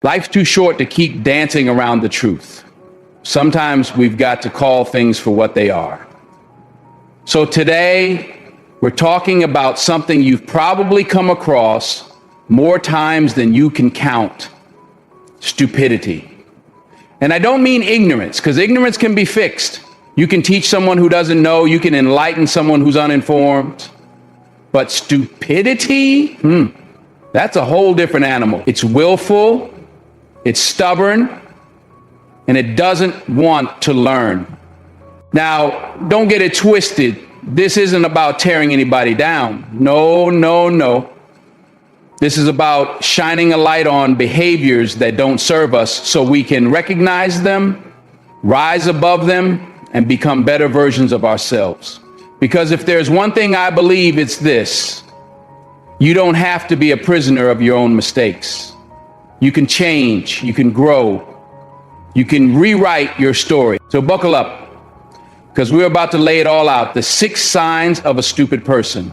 Life's too short to keep dancing around the truth. Sometimes we've got to call things for what they are. So today, we're talking about something you've probably come across more times than you can count: stupidity. And I don't mean ignorance, because ignorance can be fixed. You can teach someone who doesn't know, you can enlighten someone who's uninformed. But stupidity, that's a whole different animal. It's willful, it's stubborn, and it doesn't want to learn. Now, don't get it twisted. This isn't about tearing anybody down. No. This is about shining a light on behaviors that don't serve us so we can recognize them, rise above them, and become better versions of ourselves. Because if there's one thing I believe, it's this: you don't have to be a prisoner of your own mistakes. You can change, you can grow, you can rewrite your story. So buckle up, because we're about to lay it all out. The 6 signs of a stupid person.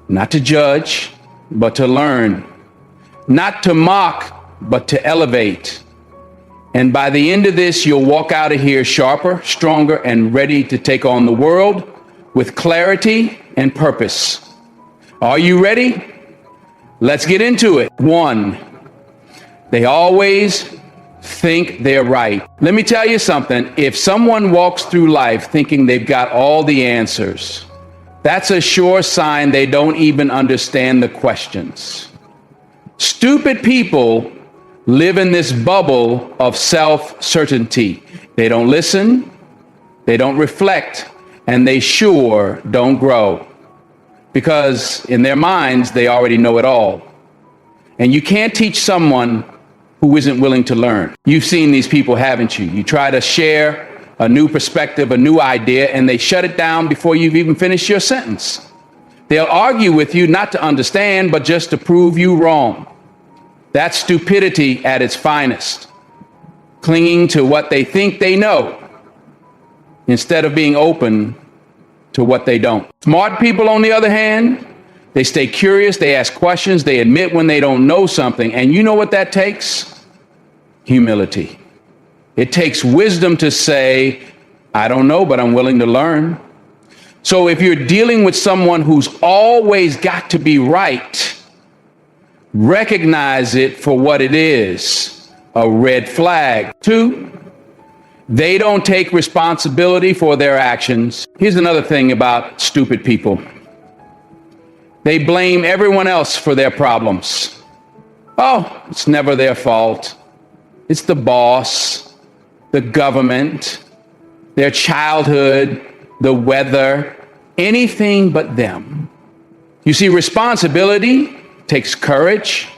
Not to judge, but to learn. Not to mock, but to elevate. And by the end of this, you'll walk out of here sharper, stronger, and ready to take on the world with clarity and purpose. Are you ready? Let's get into it. 1, they always think they're right. Let me tell you something. If someone walks through life thinking they've got all the answers, that's a sure sign they don't even understand the questions. Stupid people live in this bubble of self-certainty. They don't listen, they don't reflect, and they sure don't grow. Because in their minds, they already know it all. And you can't teach someone who isn't willing to learn. You've seen these people, haven't you? You try to share a new perspective, a new idea, and they shut it down before you've even finished your sentence. They'll argue with you not to understand, but just to prove you wrong. That's stupidity at its finest. Clinging to what they think they know instead of being open to what they don't. Smart people, on the other hand, they stay curious, they ask questions, they admit when they don't know something. And you know what that takes? Humility. It takes wisdom to say, I don't know, but I'm willing to learn. So if you're dealing with someone who's always got to be right, recognize it for what it is: a red flag. 2, they don't take responsibility for their actions. Here's another thing about stupid people. They blame everyone else for their problems. Oh, it's never their fault. It's the boss, the government, their childhood, the weather, anything but them. You see, responsibility takes courage,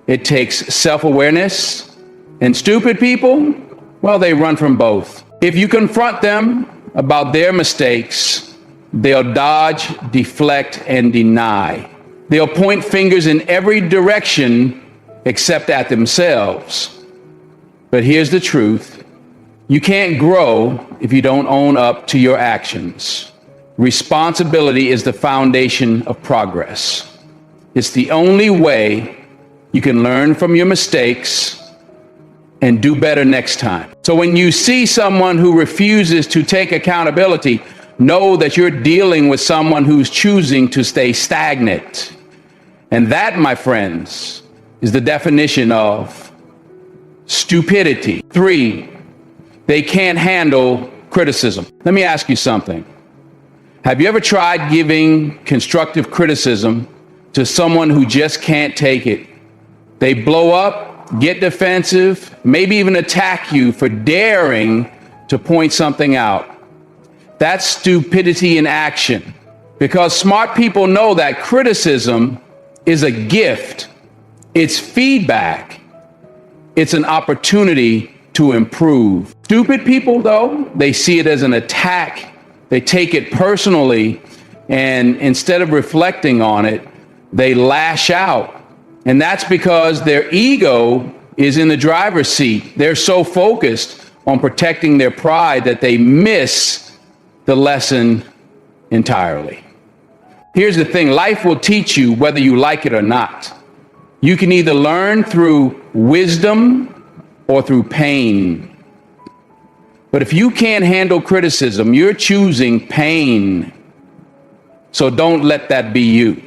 it takes self-awareness, and stupid people, well, they run from both. If you confront them about their mistakes, they'll dodge, deflect, and deny. They'll point fingers in every direction except at themselves. But here's the truth: you can't grow if you don't own up to your actions. Responsibility is the foundation of progress. It's the only way you can learn from your mistakes and do better next time. So when you see someone who refuses to take accountability, know that you're dealing with someone who's choosing to stay stagnant. And that, my friends, is the definition of stupidity. 3, they can't handle criticism. Let me ask you something. Have you ever tried giving constructive criticism to someone who just can't take it? They blow up, get defensive, maybe even attack you for daring to point something out. That's stupidity in action. Because smart people know that criticism is a gift. It's feedback. It's an opportunity to improve. Stupid people, though, they see it as an attack. They take it personally, and instead of reflecting on it, they lash out. And that's because their ego is in the driver's seat. They're so focused on protecting their pride that they miss the lesson entirely. Here's the thing: life will teach you whether you like it or not. You can either learn through wisdom or through pain. But if you can't handle criticism, you're choosing pain. So don't let that be you.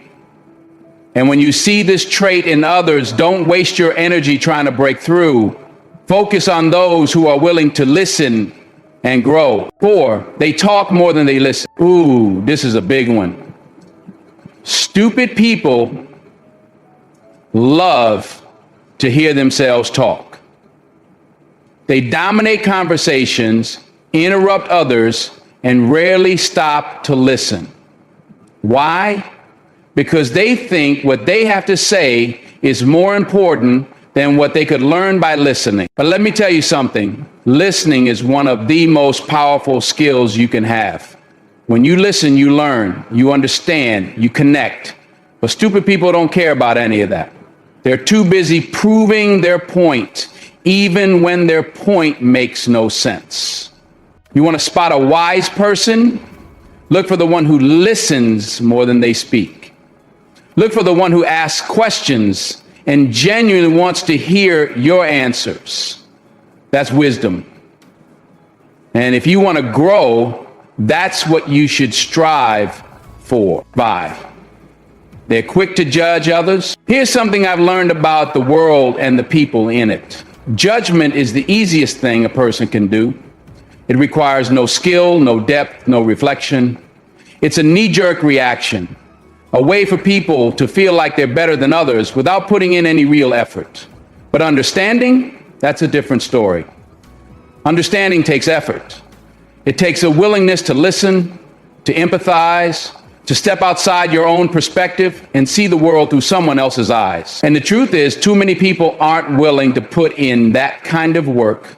And when you see this trait in others, don't waste your energy trying to break through. Focus on those who are willing to listen and grow. 4, they talk more than they listen. Ooh, this is a big one. Stupid people love to hear themselves talk. They dominate conversations, interrupt others, and rarely stop to listen. Why? Because they think what they have to say is more important than what they could learn by listening. But let me tell you something. Listening is one of the most powerful skills you can have. When you listen, you learn, you understand, you connect. But stupid people don't care about any of that. They're too busy proving their point, even when their point makes no sense. You want to spot a wise person? Look for the one who listens more than they speak. Look for the one who asks questions and genuinely wants to hear your answers. That's wisdom. And if you want to grow, that's what you should strive for. 5, they're quick to judge others. Here's something I've learned about the world and the people in it. Judgment is the easiest thing a person can do. It requires no skill, no depth, no reflection. It's a knee-jerk reaction, a way for people to feel like they're better than others without putting in any real effort. But understanding, that's a different story. Understanding takes effort. It takes a willingness to listen, to empathize, to step outside your own perspective and see the world through someone else's eyes. And the truth is, too many people aren't willing to put in that kind of work.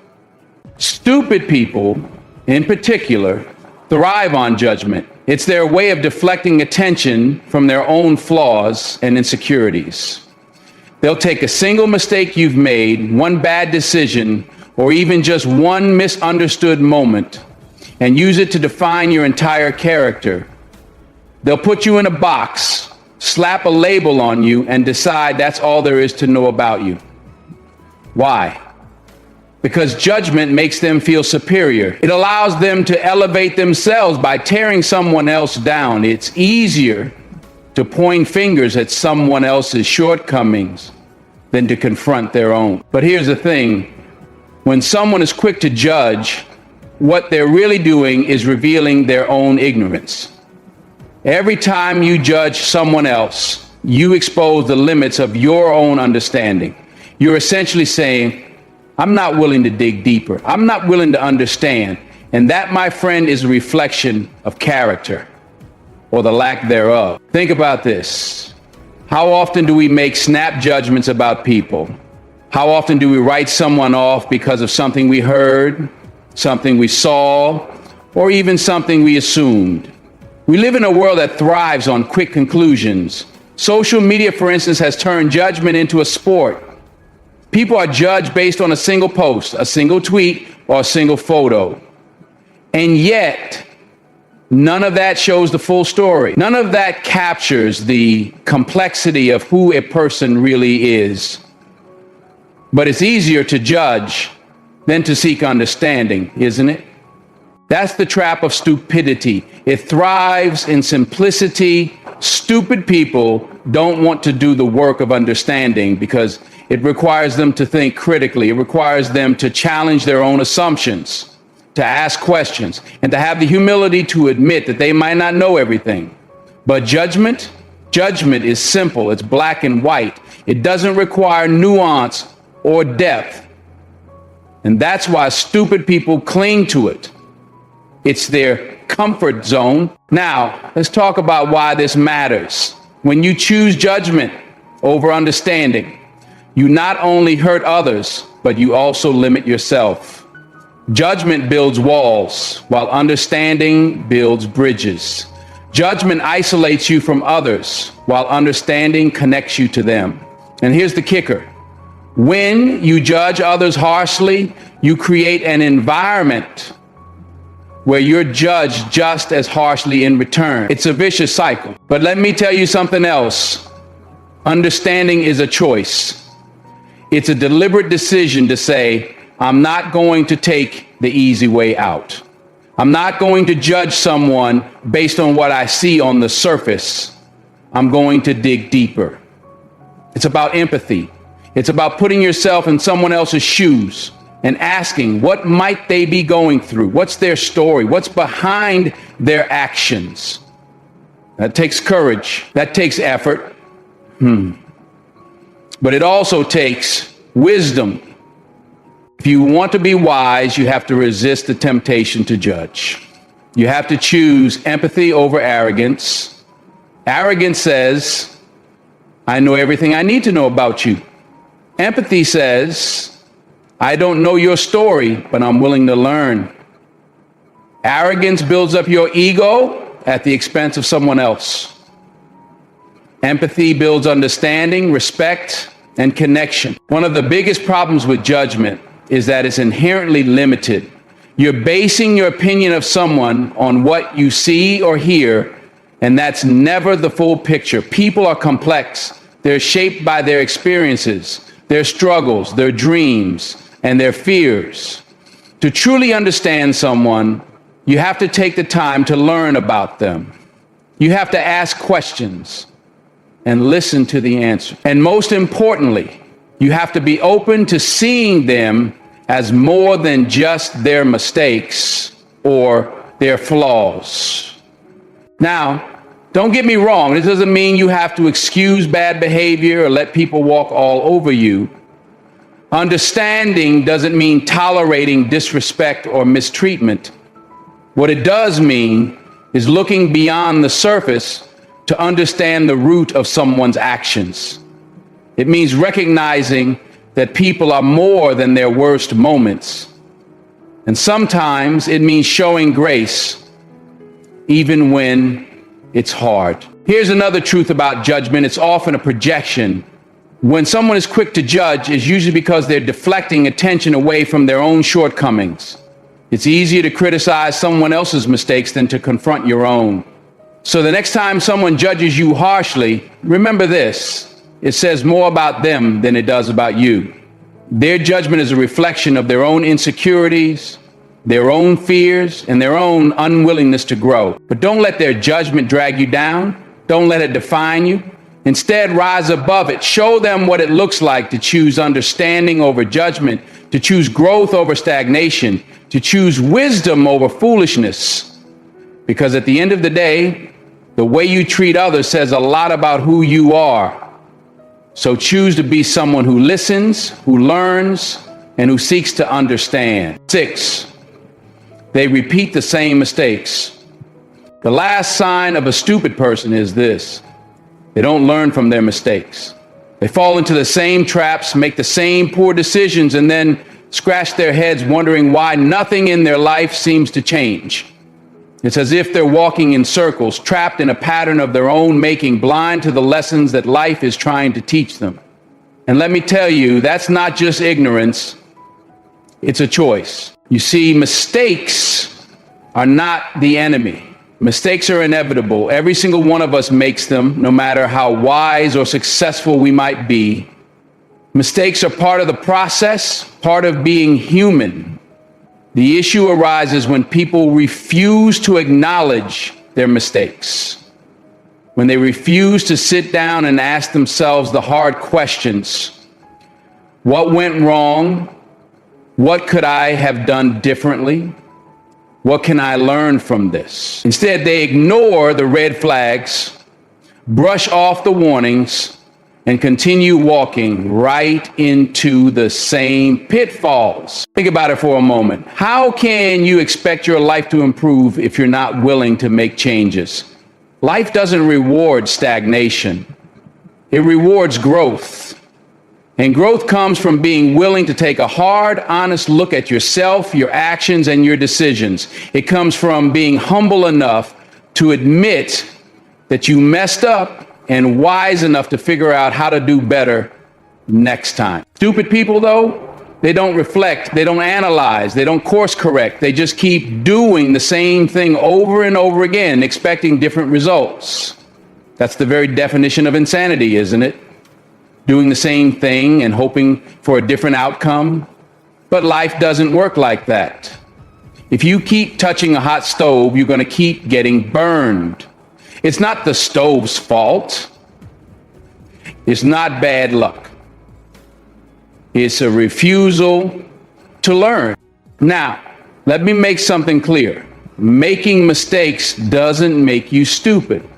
Stupid people, in particular, thrive on judgment. It's their way of deflecting attention from their own flaws and insecurities. They'll take a single mistake you've made, one bad decision, or even just one misunderstood moment, and use it to define your entire character. They'll put you in a box, slap a label on you, and decide that's all there is to know about you. Why? Because judgment makes them feel superior. It allows them to elevate themselves by tearing someone else down. It's easier to point fingers at someone else's shortcomings than to confront their own. But here's the thing. When someone is quick to judge, what they're really doing is revealing their own ignorance. Every time you judge someone else, you expose the limits of your own understanding. You're essentially saying, I'm not willing to dig deeper. I'm not willing to understand. And that, my friend, is a reflection of character, or the lack thereof. Think about this. How often do we make snap judgments about people? How often do we write someone off because of something we heard, something we saw, or even something we assumed? We live in a world that thrives on quick conclusions. Social media, for instance, has turned judgment into a sport. People are judged based on a single post, a single tweet, or a single photo. And yet, none of that shows the full story. None of that captures the complexity of who a person really is. But it's easier to judge than to seek understanding, isn't it? That's the trap of stupidity. It thrives in simplicity. Stupid people don't want to do the work of understanding because it requires them to think critically. It requires them to challenge their own assumptions, to ask questions, and to have the humility to admit that they might not know everything. But judgment is simple. It's black and white. It doesn't require nuance or depth. And that's why stupid people cling to it. It's their comfort zone. Now, let's talk about why this matters. When you choose judgment over understanding, you not only hurt others, but you also limit yourself. Judgment builds walls, while understanding builds bridges. Judgment isolates you from others, while understanding connects you to them. And here's the kicker. When you judge others harshly, you create an environment where you're judged just as harshly in return. It's a vicious cycle. But let me tell you something else. Understanding is a choice. It's a deliberate decision to say, I'm not going to take the easy way out. I'm not going to judge someone based on what I see on the surface. I'm going to dig deeper. It's about empathy. It's about putting yourself in someone else's shoes and asking, what might they be going through? What's their story? What's behind their actions? That takes courage. That takes effort. But it also takes wisdom. If you want to be wise, you have to resist the temptation to judge. You have to choose empathy over arrogance. Arrogance says, I know everything I need to know about you. Empathy says, I don't know your story, but I'm willing to learn. Arrogance builds up your ego at the expense of someone else. Empathy builds understanding, respect, and connection. One of the biggest problems with judgment is that it's inherently limited. You're basing your opinion of someone on what you see or hear, and that's never the full picture. People are complex. They're shaped by their experiences, their struggles, their dreams, and their fears. To truly understand someone, you have to take the time to learn about them. You have to ask questions and listen to the answer. And most importantly, you have to be open to seeing them as more than just their mistakes or their flaws. Now, don't get me wrong. This doesn't mean you have to excuse bad behavior or let people walk all over you. Understanding doesn't mean tolerating disrespect or mistreatment. What it does mean is looking beyond the surface to understand the root of someone's actions. It means recognizing that people are more than their worst moments. And sometimes it means showing grace, even when it's hard. Here's another truth about judgment. It's often a projection. When someone is quick to judge, it's usually because they're deflecting attention away from their own shortcomings. It's easier to criticize someone else's mistakes than to confront your own. So the next time someone judges you harshly, remember this: it says more about them than it does about you. Their judgment is a reflection of their own insecurities, their own fears, and their own unwillingness to grow. But don't let their judgment drag you down. Don't let it define you. Instead, rise above it. Show them what it looks like to choose understanding over judgment, to choose growth over stagnation, to choose wisdom over foolishness. Because at the end of the day, the way you treat others says a lot about who you are. So choose to be someone who listens, who learns, and who seeks to understand. 6, they repeat the same mistakes. The last sign of a stupid person is this: they don't learn from their mistakes. They fall into the same traps, make the same poor decisions, and then scratch their heads wondering why nothing in their life seems to change. It's as if they're walking in circles, trapped in a pattern of their own making, blind to the lessons that life is trying to teach them. And let me tell you, that's not just ignorance, it's a choice. You see, mistakes are not the enemy. Mistakes are inevitable. Every single one of us makes them, no matter how wise or successful we might be. Mistakes are part of the process, part of being human. The issue arises when people refuse to acknowledge their mistakes, when they refuse to sit down and ask themselves the hard questions. What went wrong? What could I have done differently? What can I learn from this? Instead, they ignore the red flags, brush off the warnings, and continue walking right into the same pitfalls. Think about it for a moment. How can you expect your life to improve if you're not willing to make changes? Life doesn't reward stagnation. It rewards growth. And growth comes from being willing to take a hard, honest look at yourself, your actions, and your decisions. It comes from being humble enough to admit that you messed up and wise enough to figure out how to do better next time. Stupid people, though, they don't reflect, they don't analyze, they don't course correct. They just keep doing the same thing over and over again, expecting different results. That's the very definition of insanity, isn't it? doing the same thing and hoping for a different outcome. But life doesn't work like that. If you keep touching a hot stove, you're going to keep getting burned. It's not the stove's fault. It's not bad luck. It's a refusal to learn. Now, let me make something clear. Making mistakes doesn't make you stupid.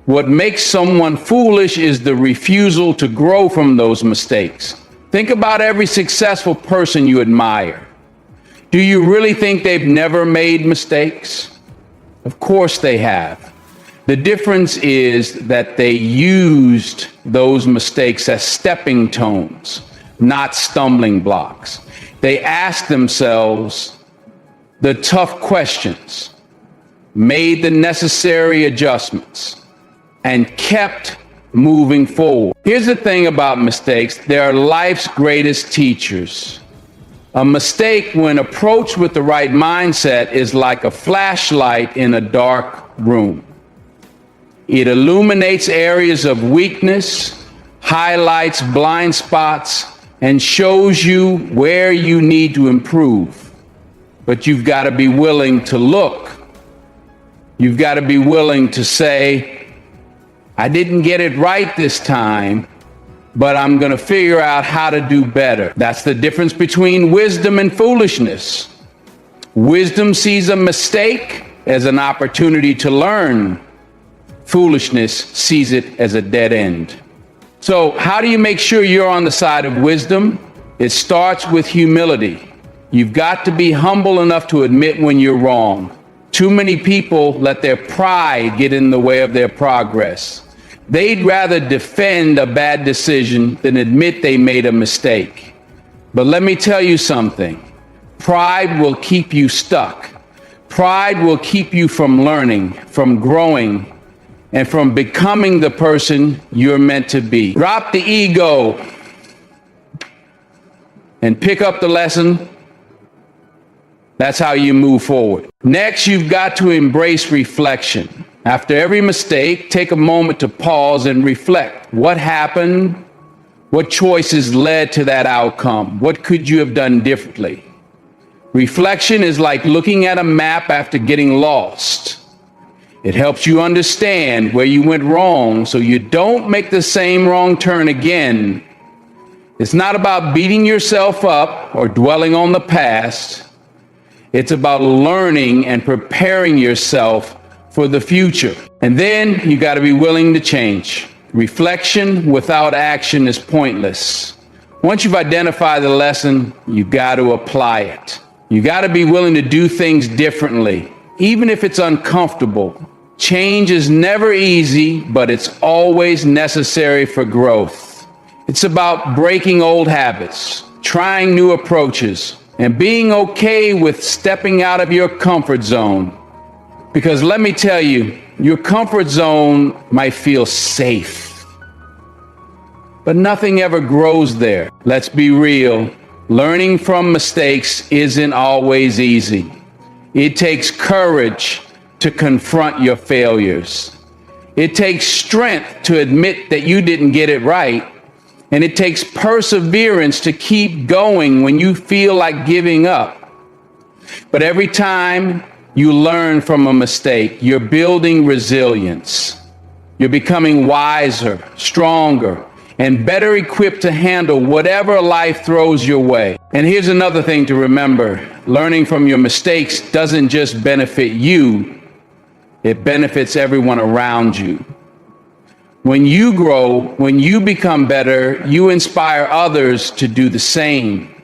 What makes someone foolish is the refusal to grow from those mistakes. Think about every successful person you admire. Do you really think they've never made mistakes? Of course they have. The difference is that they used those mistakes as stepping stones, not stumbling blocks. They asked themselves the tough questions, made the necessary adjustments, and kept moving forward. Here's the thing about mistakes. They are life's greatest teachers. A mistake, when approached with the right mindset, is like a flashlight in a dark room. It illuminates areas of weakness, highlights blind spots, and shows you where you need to improve. But you've got to be willing to look. You've got to be willing to say, I didn't get it right this time, but I'm going to figure out how to do better. That's the difference between wisdom and foolishness. Wisdom sees a mistake as an opportunity to learn. Foolishness sees it as a dead end. So how do you make sure you're on the side of wisdom? It starts with humility. You've got to be humble enough to admit when you're wrong. Too many people let their pride get in the way of their progress. They'd rather defend a bad decision than admit they made a mistake. But let me tell you something. Pride will keep you stuck. Pride will keep you from learning, from growing, and from becoming the person you're meant to be. Drop the ego and pick up the lesson. That's how you move forward. Next, you've got to embrace reflection. After every mistake, take a moment to pause and reflect. What happened? What choices led to that outcome? What could you have done differently? Reflection is like looking at a map after getting lost. It helps you understand where you went wrong so you don't make the same wrong turn again. It's not about beating yourself up or dwelling on the past. It's about learning and preparing yourself for the future. And then you got to be willing to change. Reflection without action is pointless. Once you've identified the lesson, you got to apply it. You got to be willing to do things differently, even if it's uncomfortable. Change is never easy, but it's always necessary for growth. It's about breaking old habits, trying new approaches, and being okay with stepping out of your comfort zone. Because let me tell you, your comfort zone might feel safe, but nothing ever grows there. Let's be real. Learning from mistakes isn't always easy. It takes courage to confront your failures. It takes strength to admit that you didn't get it right. And it takes perseverance to keep going when you feel like giving up. But every time you learn from a mistake, you're building resilience. You're becoming wiser, stronger, and better equipped to handle whatever life throws your way. And here's another thing to remember. Learning from your mistakes doesn't just benefit you, it benefits everyone around you. When you grow, when you become better, you inspire others to do the same.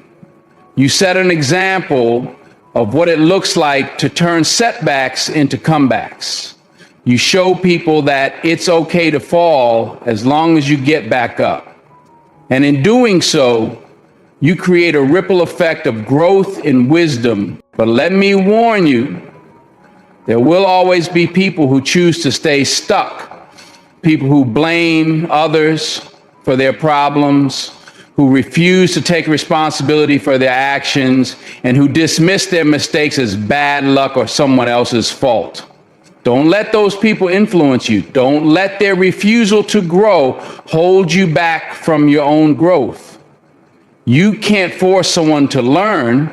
You set an example of what it looks like to turn setbacks into comebacks. You show people that it's okay to fall as long as you get back up. And in doing so, you create a ripple effect of growth and wisdom. But let me warn you, there will always be people who choose to stay stuck, people who blame others for their problems, who refuse to take responsibility for their actions, and who dismiss their mistakes as bad luck or someone else's fault. Don't let those people influence you. Don't let their refusal to grow hold you back from your own growth. You can't force someone to learn,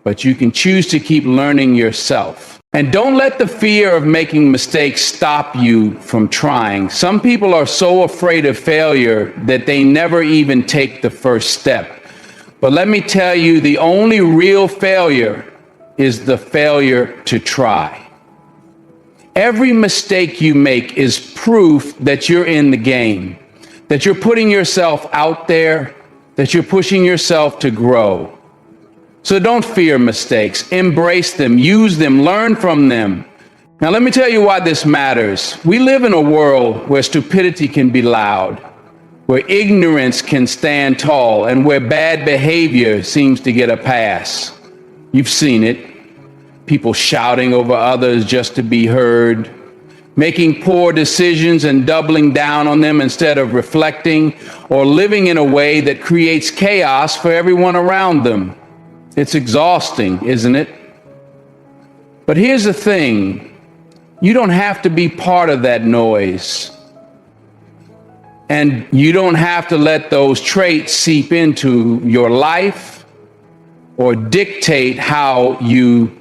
but you can choose to keep learning yourself. And don't let the fear of making mistakes stop you from trying. Some people are so afraid of failure that they never even take the first step. But let me tell you, the only real failure is the failure to try. Every mistake you make is proof that you're in the game, that you're putting yourself out there, that you're pushing yourself to grow. So don't fear mistakes. Embrace them, use them, learn from them. Now let me tell you why this matters. We live in a world where stupidity can be loud, where ignorance can stand tall, and where bad behavior seems to get a pass. You've seen it. People shouting over others just to be heard, making poor decisions and doubling down on them instead of reflecting, or living in a way that creates chaos for everyone around them. It's exhausting, isn't it? But here's the thing. You don't have to be part of that noise. And you don't have to let those traits seep into your life or dictate how you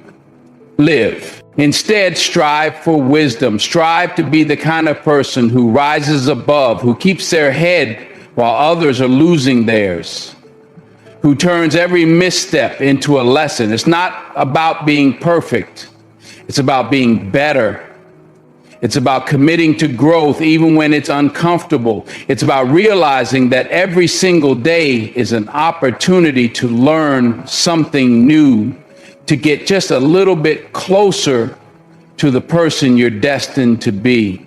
live. Instead, strive for wisdom. Strive to be the kind of person who rises above, who keeps their head while others are losing theirs, who turns every misstep into a lesson. It's not about being perfect. It's about being better. It's about committing to growth even when it's uncomfortable. It's about realizing that every single day is an opportunity to learn something new, to get just a little bit closer to the person you're destined to be.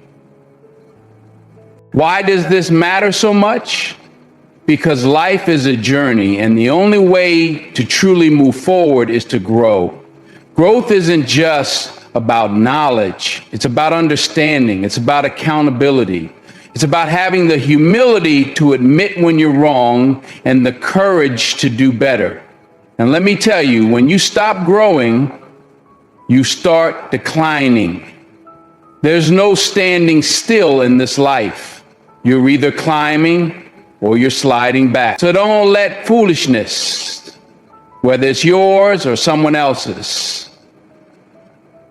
Why does this matter so much? Because life is a journey, and the only way to truly move forward is to grow. Growth isn't just about knowledge. It's about understanding. It's about accountability. It's about having the humility to admit when you're wrong and the courage to do better. And let me tell you, when you stop growing, you start declining. There's no standing still in this life. You're either climbing or you're sliding back. So don't let foolishness, whether it's yours or someone else's,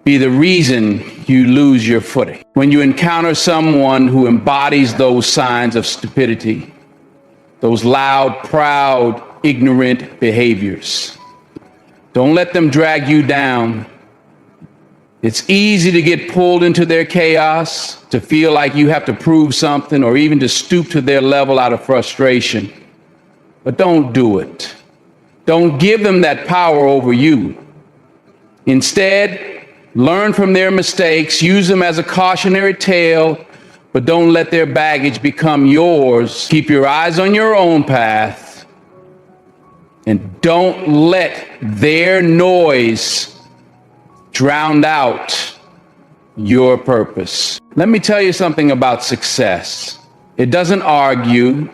be the reason you lose your footing. When you encounter someone who embodies those signs of stupidity, those loud, proud, ignorant behaviors, don't let them drag you down. It's easy to get pulled into their chaos, to feel like you have to prove something, or even to stoop to their level out of frustration. But don't do it. Don't give them that power over you. Instead, learn from their mistakes, use them as a cautionary tale, but don't let their baggage become yours. Keep your eyes on your own path, and don't let their noise drown out your purpose. Let me tell you something about success. It doesn't argue.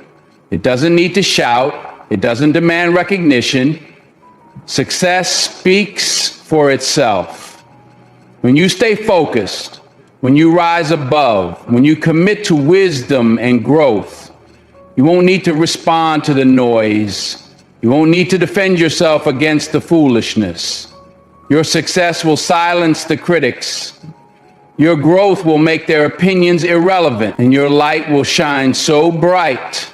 It doesn't need to shout. It doesn't demand recognition. Success speaks for itself. When you stay focused, when you rise above, when you commit to wisdom and growth, you won't need to respond to the noise. You won't need to defend yourself against the foolishness. Your success will silence the critics. Your growth will make their opinions irrelevant, and your light will shine so bright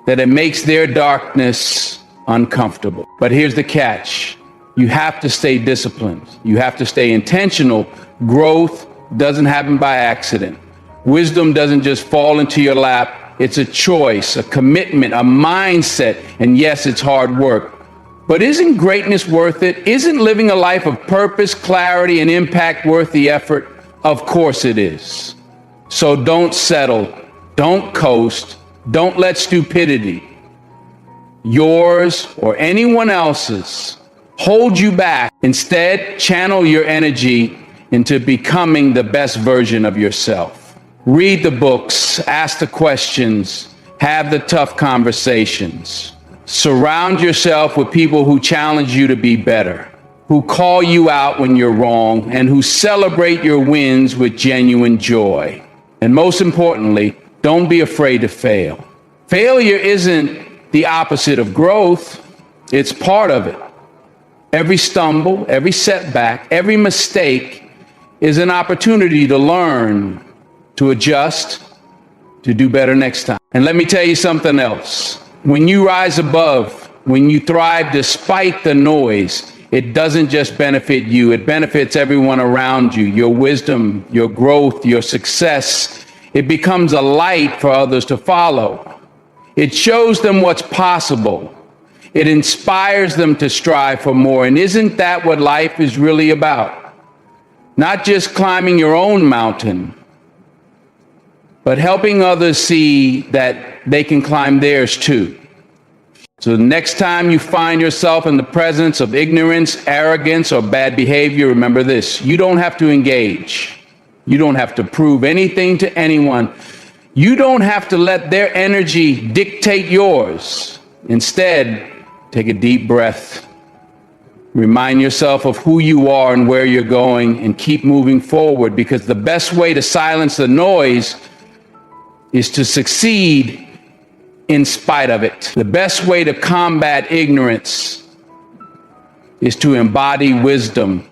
that it makes their darkness uncomfortable. But here's the catch. You have to stay disciplined. You have to stay intentional. Growth doesn't happen by accident. Wisdom doesn't just fall into your lap. It's a choice, a commitment, a mindset, and yes, it's hard work. But isn't greatness worth it? Isn't living a life of purpose, clarity, and impact worth the effort? Of course it is. So don't settle. Don't coast. Don't let stupidity, yours or anyone else's, hold you back. Instead, channel your energy into becoming the best version of yourself. Read the books, ask the questions, have the tough conversations. Surround yourself with people who challenge you to be better. who call you out when you're wrong, and who celebrate your wins with genuine joy. And most importantly, don't be afraid to fail. Failure isn't the opposite of growth, it's part of it. Every stumble, every setback, every mistake is an opportunity to learn, to adjust, to do better next time. And let me tell you something else. When you rise above, when you thrive despite the noise, it doesn't just benefit you, it benefits everyone around you. Your wisdom, your growth, your success, it becomes a light for others to follow. It shows them what's possible. It inspires them to strive for more. And isn't that what life is really about? Not just climbing your own mountain, but helping others see that they can climb theirs too. So the next time you find yourself in the presence of ignorance, arrogance, or bad behavior, remember this: you don't have to engage. You don't have to prove anything to anyone. You don't have to let their energy dictate yours. Instead, take a deep breath. Remind yourself of who you are and where you're going, and keep moving forward, because the best way to silence the noise is to succeed in spite of it. The best way to combat ignorance is to embody wisdom.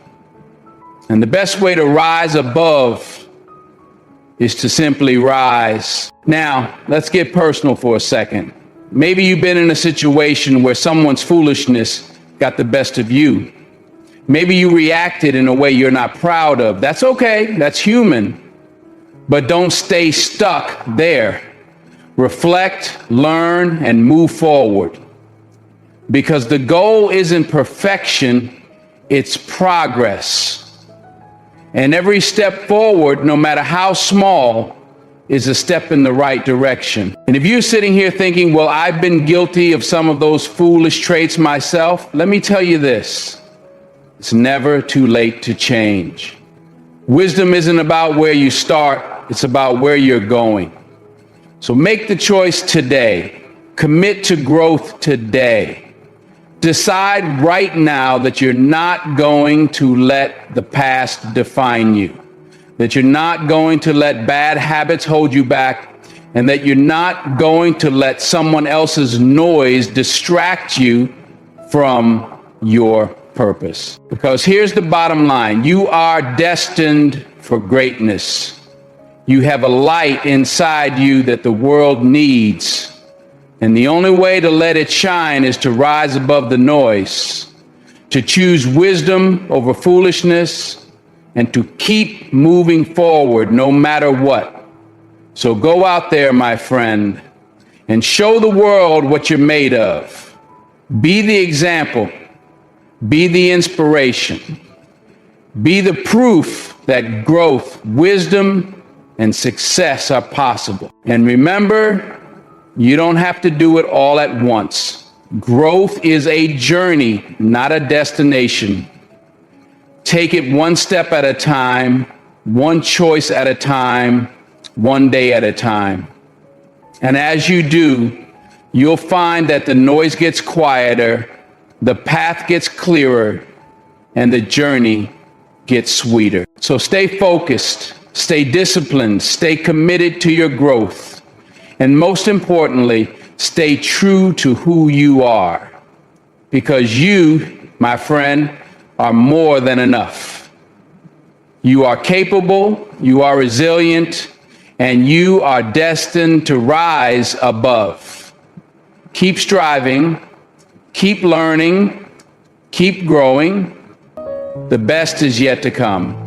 And the best way to rise above is to simply rise. Now, let's get personal for a second. Maybe you've been in a situation where someone's foolishness got the best of you. Maybe you reacted in a way you're not proud of. That's okay, that's human. But don't stay stuck there. Reflect, learn, and move forward. Because the goal isn't perfection, it's progress. And every step forward, no matter how small, is a step in the right direction. And if you're sitting here thinking, well, I've been guilty of some of those foolish traits myself, let me tell you this: it's never too late to change. Wisdom isn't about where you start, it's about where you're going. So make the choice today. Commit to growth today. Decide right now that you're not going to let the past define you, that you're not going to let bad habits hold you back, and that you're not going to let someone else's noise distract you from your purpose. Because here's the bottom line: you are destined for greatness. You have a light inside you that the world needs. And the only way to let it shine is to rise above the noise, to choose wisdom over foolishness, and to keep moving forward no matter what. So go out there, my friend, and show the world what you're made of. Be the example. Be the inspiration. Be the proof that growth, wisdom, and success are possible. And remember, you don't have to do it all at once. Growth is a journey, not a destination. Take it one step at a time, one choice at a time, one day at a time. And as you do, you'll find that the noise gets quieter, the path gets clearer, and the journey gets sweeter. So stay focused. Stay disciplined, stay committed to your growth, and most importantly, stay true to who you are. Because you, my friend, are more than enough. You are capable, you are resilient, and you are destined to rise above. Keep striving, keep learning, keep growing. The best is yet to come.